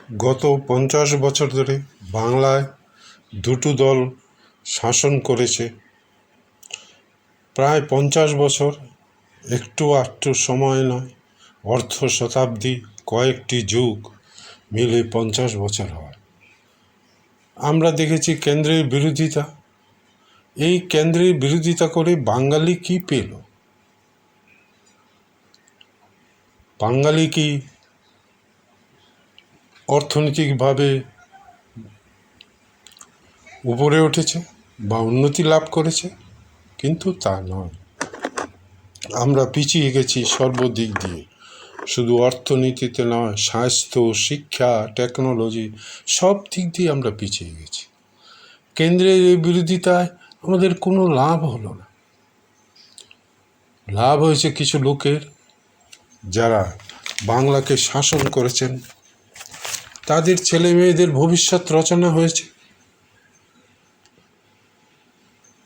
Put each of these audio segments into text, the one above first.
গত ৫০ বছর ধরে বাংলায় দুটো দল শাসন করেছে। প্রায় ৫০ বছর একটু আধটু সময় নয়, অর্ধ শতাব্দী, কয়েকটি যুগ মিলে ৫০ বছর হয়। আমরা দেখেছি কেন্দ্রের বিরোধিতা। এই কেন্দ্রের বিরোধিতা করে বাঙালি কি পেল? বাঙালি কি অর্থনৈতিকভাবে উপরে উঠেছে বা উন্নতি লাভ করেছে? কিন্তু তা নয়। আমরা পিছিয়ে গেছি সর্বদিক দিয়ে, শুধু অর্থনীতিতে নয়, স্বাস্থ্য, শিক্ষা, টেকনোলজি, সব দিক দিয়ে আমরা পিছিয়ে গেছি। কেন্দ্রের এই বিরোধিতায় আমাদের কোনো লাভ হলো না। লাভ হয়েছে কিছু লোকের, যারা বাংলাকে শাসন করেছেন। তাদের ছেলে মেয়েদের ভবিষ্যৎ রচনা হয়েছে।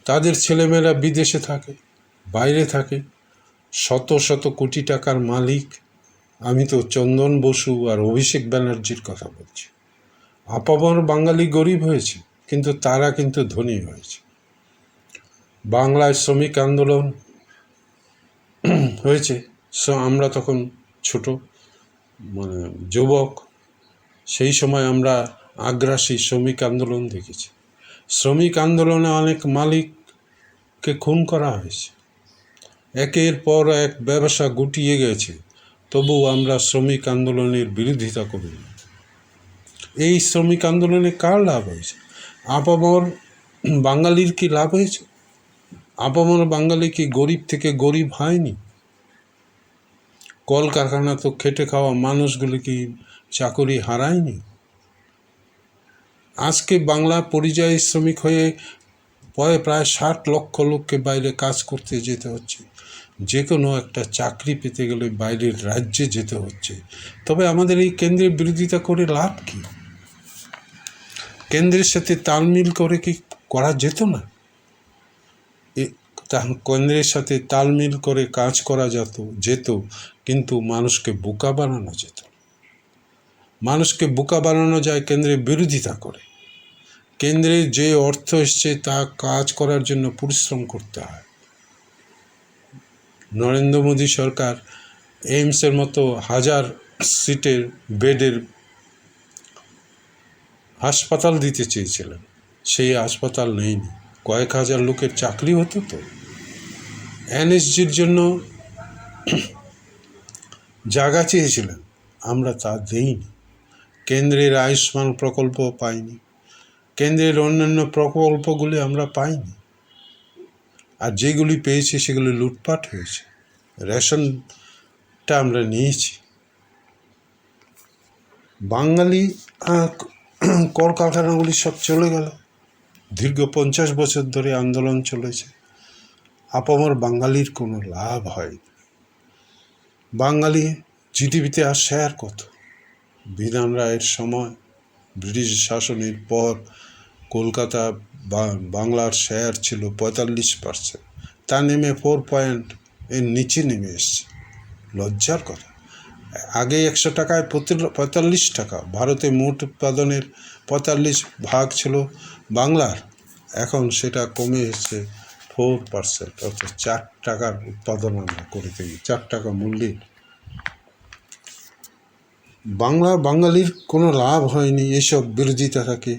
তাদের ছেলেমেয়েরা বিদেশে থাকে, বাইরে থাকে, শত শত কোটি টাকার মালিক। আমি তো চন্দন বসু আর অভিষেক ব্যানার্জির কথা বলছি। আপামর বাঙালি গরিব হয়েছে, কিন্তু তারা কিন্তু ধনী হয়েছে। বাংলায় শ্রমিক আন্দোলন হয়েছে, আমরা তখন ছোট, যুবক। সেই সময় আমরা আগ্রাসী শ্রমিক আন্দোলন দেখেছি। শ্রমিক আন্দোলনে অনেক মালিককে খুন করা হয়েছে। একের পর এক ব্যবসা গুটিয়ে গেছে, তবু আমরা শ্রমিক আন্দোলনের বিরোধিতা করি। এই শ্রমিক আন্দোলনে কার লাভ হয়েছে? আপামর বাঙালির কি লাভ হয়েছে? আপামর বাঙালি কি গরিব থেকে গরিব হয়নি? কলকারখানা তো খেটে খাওয়া মানুষগুলি কি চাকরি হারায়নি? আজকে বাংলা পরিযায়ী শ্রমিক হয়ে প্রায় ৬০ লক্ষ লোককে বাইরে কাজ করতে যেতে হচ্ছে। যে কোনো একটা চাকরি পেতে গেলে বাইরের রাজ্যে যেতে হচ্ছে। তবে আমাদের এই কেন্দ্রের বিরোধিতা করে লাভ কি? কেন্দ্রের সাথে তালমিল করে কি করা যেত না? কেন্দ্রের সাথে তালমিল করে কাজ করা যেত, কিন্তু মানুষকে বোকা বানানো যেত। মানুষকে বোকা বানানো যায় কেন্দ্রের বিরোধিতা করে। কেন্দ্রে যে অর্থ এসছে তা কাজ করার জন্য পরিশ্রম করতে হয়। নরেন্দ্র মোদী সরকার এইমসের মতো ১০০০ সিটের বেডের হাসপাতাল দিতে চেয়েছিলেন। সেই হাসপাতাল নেইনি। কয়েক হাজার লোকের চাকরি হতো তো। এনএসজির জন্য জায়গা চেয়েছিলেন, আমরা তা দেইনি। কেন্দ্রের আয়ুষ্মান প্রকল্প পাইনি। কেন্দ্রের অন্যান্য প্রকল্পগুলি আমরা পাইনি। আর যেগুলি পেয়েছি সেগুলি লুটপাট হয়েছে। রেশনটা আমরা নিয়েছি। বাঙালি কলকারখানাগুলি সব চলে গেল। দীর্ঘ ৫০ বছর ধরে আন্দোলন চলেছে। আপামর বাঙালির কোনো লাভ হয়নি। বাঙালি জিডিপিতে আর শেয়ার কত? বিধান রায়ের সময়, ব্রিটিশ শাসনের পর কলকাতা বাংলার শেয়ার ছিল ৪৫%। তা নেমে 4 এর নিচে নেমে এসছে। লজ্জার কথা। আগে ১০০ টাকায় ৪৫ টাকা। ভারতে মোট উৎপাদনের ৪৫% ছিল বাংলার। এখন সেটা কমে এসেছে 4%, অর্থাৎ ৪ টাকার উৎপাদন আমরা করে থাকি, ৪ টাকা মূল্যের। বাঙালির কোনো লাভ হয়নি এসব বিরোধিতা থাকে।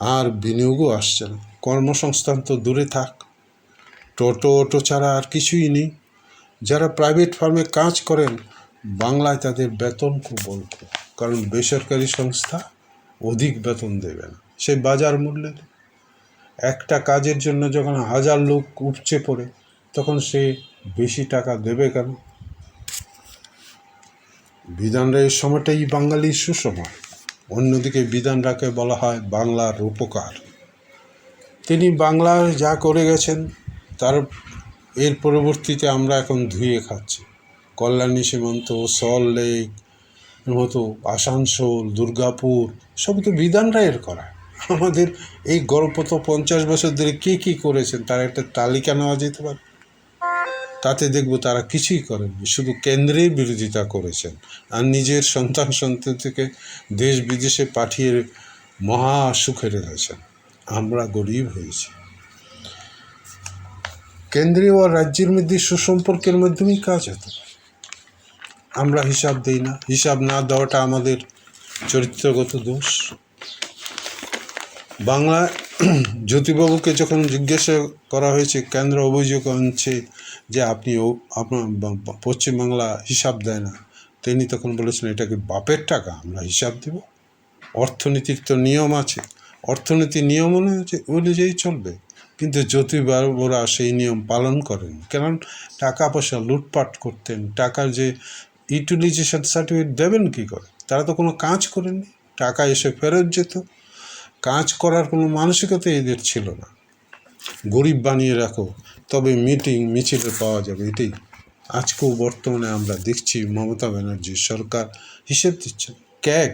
আর বিনিয়োগও আসছে না। কর্মসংস্থান তো দূরে থাক, টোটো ছাড়া আর কিছুই নেই। যারা প্রাইভেট ফার্মে কাজ করেন, বাংলায় তাদের বেতন খুব অল্প, কারণ বেসরকারি সংস্থা অধিক বেতন দেবে না সেই বাজার মূল্যে। একটা কাজের জন্য যখন ১০০০ লোক উপচে পড়ে, তখন সে বেশি টাকা দেবে কেন? বিধান রায়ের সময়টাই বাঙালির সুসময়। অন্যদিকে বিধান রায়কে বলা হয় বাংলার রূপকার। তিনি বাংলায় যা করে গেছেন, তার এর পরবর্তীতে আমরা এখন ধুয়ে খাচ্ছি। কল্যাণী সীমান্ত, সল্ট লেক মতো, আসানসোল, দুর্গাপুর, সব তো বিধান রায়ের করা। আমাদের এই গল্প তো ৫০ বছর ধরে কে কী করেছেন তার একটা তালিকা নেওয়া যেতে পারে। তাতে দেখব তারা কিছুই করেননি, শুধু কেন্দ্রের বিরোধিতা করেছেন আর নিজের সন্তান সন্ততিকে দেশ বিদেশে পাঠিয়ে মহা সুখে রয়েছেন। আমরা গরিব হয়েছি। কেন্দ্রীয় আর রাজ্যের মধ্যে সুসম্পর্কের মাধ্যমেই কাজ হতো। আমরা হিসাব দিই না, হিসাব না দেওয়াটা আমাদের চরিত্রগত দোষ। বাংলা জ্যোতিবাবুকে যখন জিজ্ঞাসা করা হয়েছে, কেন্দ্র অভিযোগ আনছে যে আপনি আপনার পশ্চিমবাংলা হিসাব দেয় না, তিনি তখন বলেছেন এটা কি বাপের টাকা, আমরা হিসাব দেব? অর্থনীতির তো নিয়ম আছে, অর্থনীতির নিয়ম অনুযায়ী চলবে। কিন্তু জ্যোতিবাবুরা সেই নিয়ম পালন করেন, কারণ টাকা পয়সা লুটপাট করতেন। টাকার যে ইউটিলাইজেশন সার্টিফিকেট দেবেন কী করে? তারা তো কোনো কাজ করেননি, টাকা এসে ফেরত যেত। কাজ করার কোনো মানসিকতা এদের ছিল না। গরিব বানিয়ে রাখো, তবে মিটিং মিছিলে পাওয়া যাবে, এটাই। আজকেও বর্তমানে আমরা দেখছি মমতা ব্যানার্জির সরকার হিসেব দিচ্ছেন। ক্যাগ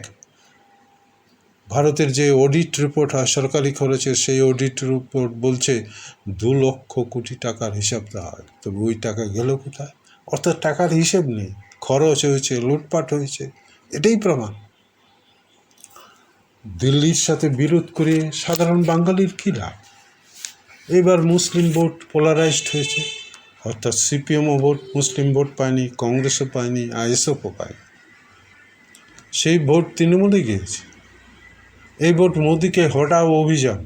ভারতের যে অডিট রিপোর্ট হয় সরকারি খরচের, সেই অডিট রিপোর্ট বলছে 2 লক্ষ কোটি টাকার হিসাব দেওয়া হয়, তবে ওই টাকা গেল কোথায়? অর্থাৎ টাকার হিসেব নেই, খরচ হয়েছে, লুটপাট হয়েছে, এটাই প্রমাণ। দিল্লির সাথে বিরোধ করে সাধারণ বাঙালির কী লাভ? এবার মুসলিম ভোট পোলারাইজড হয়েছে, অর্থাৎ সিপিএমও ভোট, মুসলিম ভোট পায়নি, কংগ্রেসও পায়নি, আইএসএফও পায়নি। সেই ভোট তৃণমূলে গিয়েছে। এই ভোট মোদিকে হটাও অভিযান।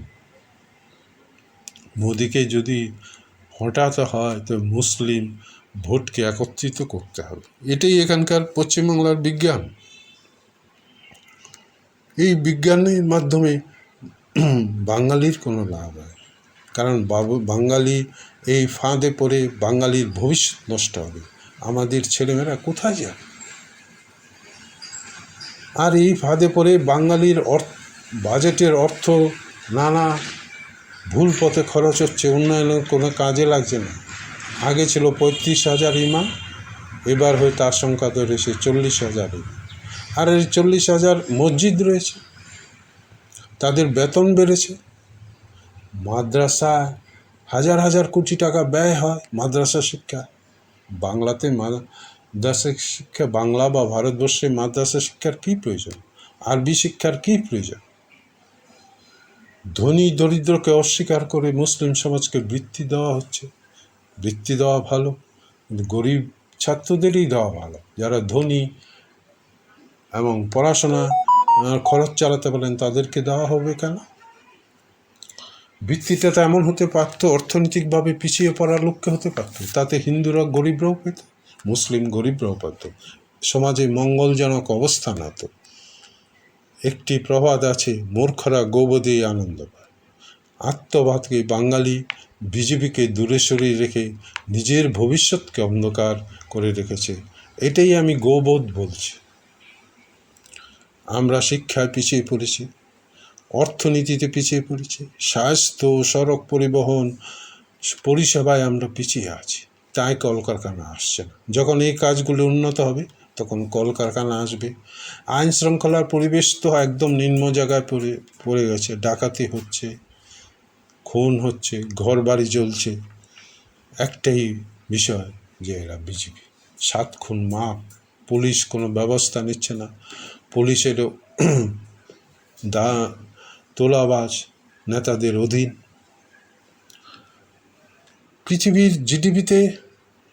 মোদিকে যদি হটাতে হয় তো মুসলিম ভোটকে একত্রিত করতে হবে, এটাই এখানকার পশ্চিমবাংলার বিজ্ঞান। এই বিজ্ঞানের মাধ্যমে বাঙালির কোনো লাভ হয়, কারণ বাঙালি এই ফাঁদে পড়ে বাঙালির ভবিষ্যৎ নষ্ট হবে। আমাদের ছেলেমেয়েরা কোথায় যাবে? আর এই ফাঁদে পড়ে বাঙালির বাজেটের অর্থ নানা ভুল পথে খরচ হচ্ছে, উন্নয়নের কোনো কাজে লাগছে না। আগে ছিল 35,000 ইমাম, এবার হয়ে তার সংখ্যা ধরেছে 40,000। আর এই 40,000 মসজিদ রয়েছে, তাদের বেতন বেড়েছে। মাদ্রাসা হাজার হাজার কোটি টাকা ব্যয় হয় মাদ্রাসা শিক্ষা। বাংলাতে মাদ্রাসা শিক্ষা, বাংলা বা ভারতবর্ষে মাদ্রাসা শিক্ষার কী প্রয়োজন? আরবি শিক্ষার কী প্রয়োজন? ধনী দরিদ্রকে অস্বীকার করে মুসলিম সমাজকে বৃত্তি দেওয়া হচ্ছে। বৃত্তি দেওয়া ভালো, কিন্তু গরিব ছাত্রদেরই দেওয়া ভালো। যারা ধনী এবং পড়াশোনা খরচ চালাতে পারেন তাদেরকে দেওয়া হবে কেন? বৃত্তিটা তো এমন হতে পারত, অর্থনৈতিকভাবে পিছিয়ে পড়ার লোককে হতে পারত, তাতে হিন্দুরা গরিবরাও পেত, মুসলিম গরিবরাও পেত, সমাজে মঙ্গলজনক অবস্থান হতো। একটি প্রবাদ আছে, মূর্খরা গোবধেই আনন্দ পায়। আত্মবাদকে বাঙালি বিজেপিকে দূরে সরিয়ে রেখে নিজের ভবিষ্যৎকে অন্ধকার করে রেখেছে, এটাই আমি গোবোধ বলছি। আমরা শিক্ষায় পিছিয়ে পড়েছি, অর্থনীতিতে পিছিয়ে পড়েছি, স্বাস্থ্য, সড়ক পরিবহন পরিষেবায় আমরা পিছিয়ে আছি, তাই কলকারখানা আসছে না। যখন এই কাজগুলো উন্নত হবে তখন কলকারখানা আসবে। আইন শৃঙ্খলার পরিবেশ তো একদম নিম্ন জায়গায় পড়ে গেছে, ডাকাতি হচ্ছে, খুন হচ্ছে, ঘর বাড়ি জ্বলছে। একটাই বিষয় যে এরা বিজেপি। 7 খুন মাপ, পুলিশ কোনো ব্যবস্থা নিচ্ছে না, পুলিশেরও তোলাবাজ নেতাদের অধীন। পৃথিবীর জিডিপিতে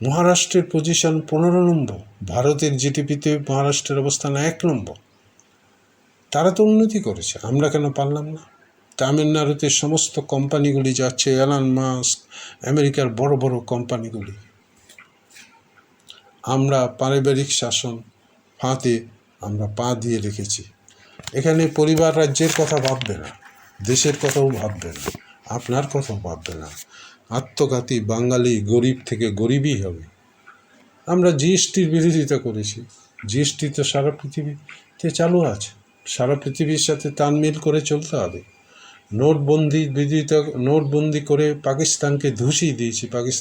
মহারাষ্ট্রের পজিশন 15 নম্বর, ভারতের জিডিপিতে মহারাষ্ট্রের অবস্থান 1 নম্বর। তারা তো উন্নতি করেছে, আমরা কেন পারলাম না? তামিলনাড়ুতে সমস্ত কোম্পানিগুলি যাচ্ছে, এলন মাস্ক, আমেরিকার বড় বড় কোম্পানিগুলি। আমরা পারিবারিক শাসন ফাঁদে আমরা পা দিয়ে রেখেছি। এখানে পরিবার রাজ্যের কথা ভাববে না, দেশের কথাও ভাববে না, আপনার কথাও ভাববে না। আত্মঘাতী বাঙালি গরিব থেকে গরিবই হবে। আমরা জিএসটির বিরোধিতা করেছি, জিএসটি তো সারা পৃথিবীতে চালু আছে, সারা পৃথিবীর সাথে তালমিল করে চলতে হবে। নোটবন্দি করে পাকিস্তানকে ধুষিয়ে দিয়েছি, পাকিস্তান